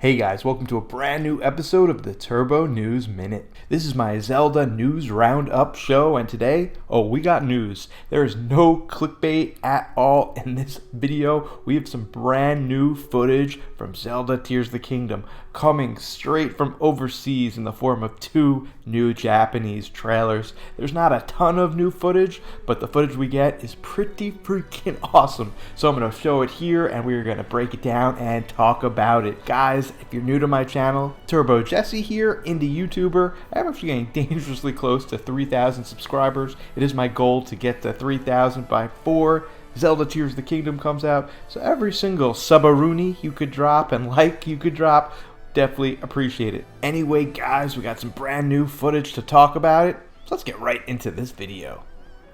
Hey guys, welcome to a brand new episode of the Turbo News Minute. This is my Zelda News Roundup show, and today, we got news. There is no clickbait at all in this video. We have some brand new footage from Zelda Tears of the Kingdom coming straight from overseas in the form of 2 new Japanese trailers. There's not a ton of new footage, but the footage we get is pretty freaking awesome. So I'm going to show it here, and we're going to break it down and talk about it. Guys, if you're new to my channel, Turbo Jesse here, indie YouTuber. I'm actually getting dangerously close to 3,000 subscribers. It is my goal to get to 3,000 by 4 Zelda Tears of the Kingdom comes out. So every single subaroonie you could drop and like you could drop, definitely appreciate it. Anyway, guys, we got some brand new footage to talk about it. So let's get right into this video.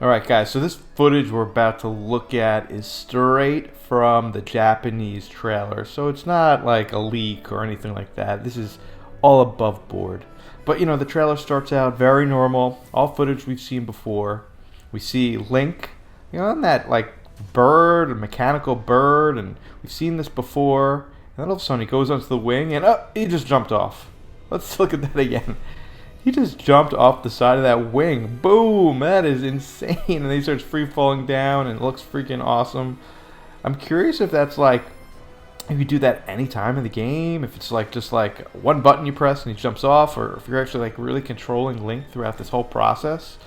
Alright guys, so this footage we're about to look at is straight from the Japanese trailer. So it's not like a leak or anything like that. This is all above board. But the trailer starts out very normal. All footage we've seen before. We see Link, on that like bird, a mechanical bird, and we've seen this before. And then all of a sudden he goes onto the wing and he just jumped off. Let's look at that again. He just jumped off the side of that wing. Boom! That is insane. And then he starts free falling down and it looks freaking awesome. I'm curious if that's like, if you do that any time in the game, if it's like just like one button you press and he jumps off, or if you're actually like really controlling Link throughout this whole process.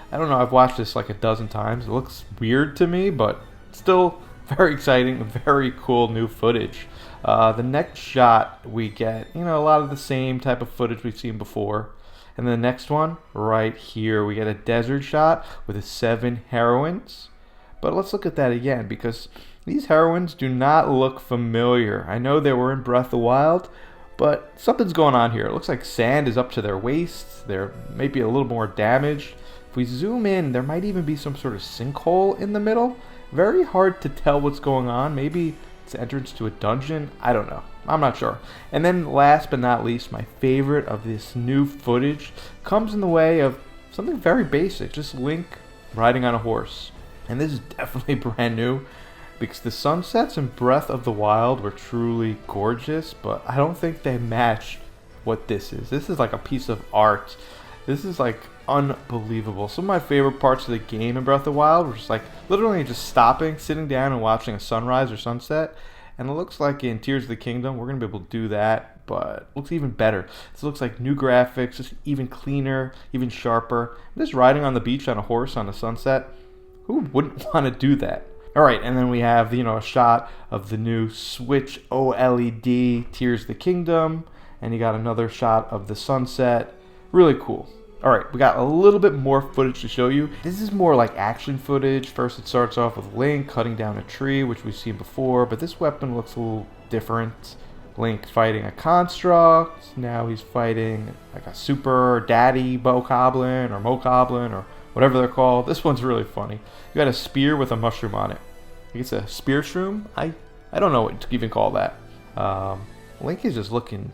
I don't know, I've watched this like a dozen times. It looks weird to me, but still very exciting, very cool new footage. The next shot we get, a lot of the same type of footage we've seen before. And the next one, right here, we get a desert shot with the 7 heroines. But let's look at that again, because these heroines do not look familiar. I know they were in Breath of the Wild, but something's going on here. It looks like sand is up to their waists. They're maybe a little more damaged. If we zoom in, there might even be some sort of sinkhole in the middle. Very hard to tell what's going on. Maybe it's the entrance to a dungeon. I don't know. I'm not sure. And then last but not least, my favorite of this new footage comes in the way of something very basic. Just Link riding on a horse. And this is definitely brand new because the sunsets in Breath of the Wild were truly gorgeous, but I don't think they match what this is. This is like a piece of art. This is like unbelievable. Some of my favorite parts of the game in Breath of the Wild were just like literally just stopping, sitting down and watching a sunrise or sunset. And it looks like in Tears of the Kingdom, we're going to be able to do that, but it looks even better. This looks like new graphics, just even cleaner, even sharper. Just riding on the beach on a horse on a sunset. Who wouldn't want to do that? All right, and then we have, a shot of the new Switch OLED Tears of the Kingdom. And you got another shot of the sunset. Really cool. All right, we got a little bit more footage to show you. This is more like action footage. First, it starts off with Link cutting down a tree, which we've seen before, but this weapon looks a little different. Link fighting a construct. Now he's fighting like a super daddy bokoblin or mokoblin or whatever they're called. This one's really funny. You got a spear with a mushroom on it. I think it's a spear shroom. I don't know what to even call that. Link is just looking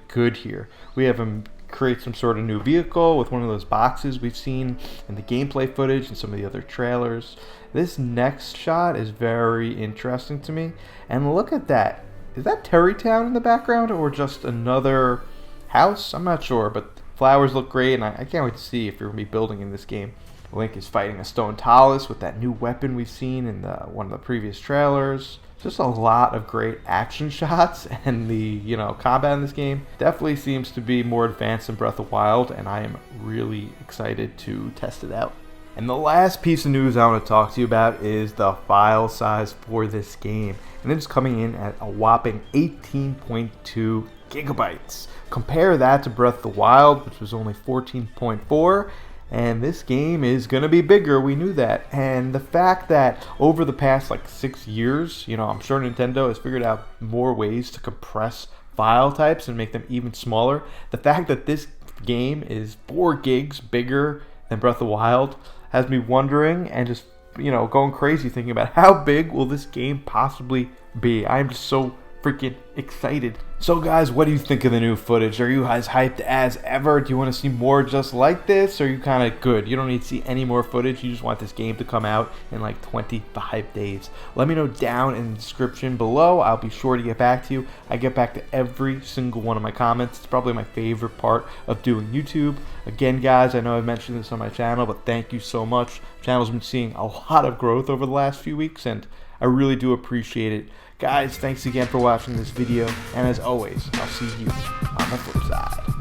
good here. We have him create some sort of new vehicle with one of those boxes we've seen in the gameplay footage and some of the other trailers. This next shot is very interesting to me. And look at that. Is that Terrytown in the background or just another house? I'm not sure, but flowers look great and I can't wait to see if you're going to be building in this game. Link is fighting a stone talus with that new weapon we've seen in one of the previous trailers. Just a lot of great action shots, and the combat in this game definitely seems to be more advanced than Breath of the Wild, and I am really excited to test it out. And the last piece of news I want to talk to you about is the file size for this game, and it's coming in at a whopping 18.2 gigabytes. Compare that to Breath of the Wild, which was only 14.4. And this game is going to be bigger, we knew that. And the fact that over the past 6 years, I'm sure Nintendo has figured out more ways to compress file types and make them even smaller. The fact that this game is 4 gigs bigger than Breath of the Wild has me wondering and just, going crazy thinking about how big will this game possibly be. I'm just so freaking excited. So guys, what do you think of the new footage? Are you as hyped as ever? Do you want to see more just like this? Or are you kind of good? You don't need to see any more footage. You just want this game to come out in like 25 days. Let me know down in the description below. I'll be sure to get back to you. I get back to every single one of my comments. It's probably my favorite part of doing YouTube. Again, guys, I know I've mentioned this on my channel, but thank you so much. The channel's been seeing a lot of growth over the last few weeks, and I really do appreciate it. Guys, thanks again for watching this video, and as always, I'll see you on the flip side.